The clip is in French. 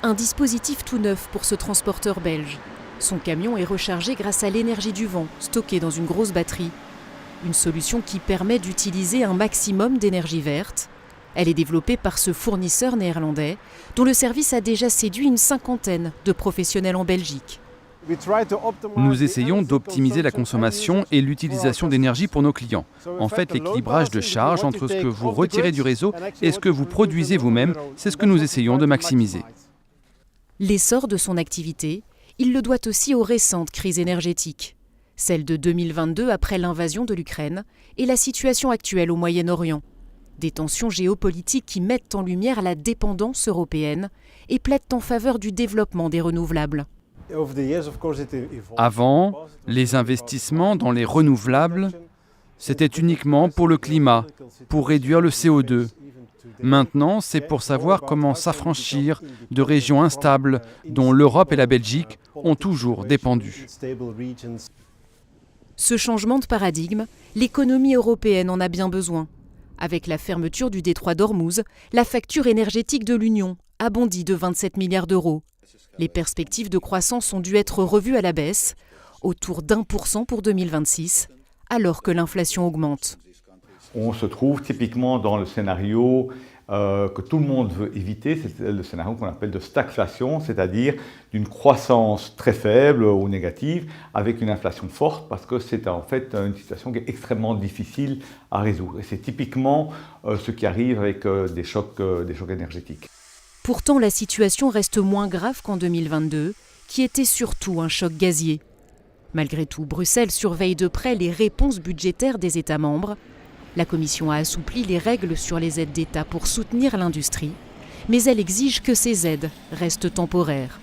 Un dispositif tout neuf pour ce transporteur belge. Son camion est rechargé grâce à l'énergie du vent, stockée dans une grosse batterie. Une solution qui permet d'utiliser un maximum d'énergie verte. Elle est développée par ce fournisseur néerlandais, dont le service a déjà séduit une cinquantaine de professionnels en Belgique. Nous essayons d'optimiser la consommation et l'utilisation d'énergie pour nos clients. En fait, l'équilibrage de charge entre ce que vous retirez du réseau et ce que vous produisez vous-même, c'est ce que nous essayons de maximiser. L'essor de son activité, il le doit aussi aux récentes crises énergétiques. Celle de 2022 après l'invasion de l'Ukraine et la situation actuelle au Moyen-Orient. Des tensions géopolitiques qui mettent en lumière la dépendance européenne et plaident en faveur du développement des renouvelables. Avant, les investissements dans les renouvelables, c'était uniquement pour le climat, pour réduire le CO2. Maintenant, c'est pour savoir comment s'affranchir de régions instables dont l'Europe et la Belgique ont toujours dépendu. Ce changement de paradigme, l'économie européenne en a bien besoin. Avec la fermeture du détroit d'Ormuz, la facture énergétique de l'Union a bondi de 27 milliards d'euros. Les perspectives de croissance ont dû être revues à la baisse, autour d'1% pour 2026, alors que l'inflation augmente. On se trouve typiquement dans le scénario que tout le monde veut éviter, c'est le scénario qu'on appelle de stagflation, c'est-à-dire d'une croissance très faible ou négative avec une inflation forte, parce que c'est en fait une situation qui est extrêmement difficile à résoudre. Et c'est typiquement ce qui arrive avec des chocs énergétiques. Pourtant, la situation reste moins grave qu'en 2022, qui était surtout un choc gazier. Malgré tout, Bruxelles surveille de près les réponses budgétaires des États membres. La Commission a assoupli les règles sur les aides d'État pour soutenir l'industrie, mais elle exige que ces aides restent temporaires.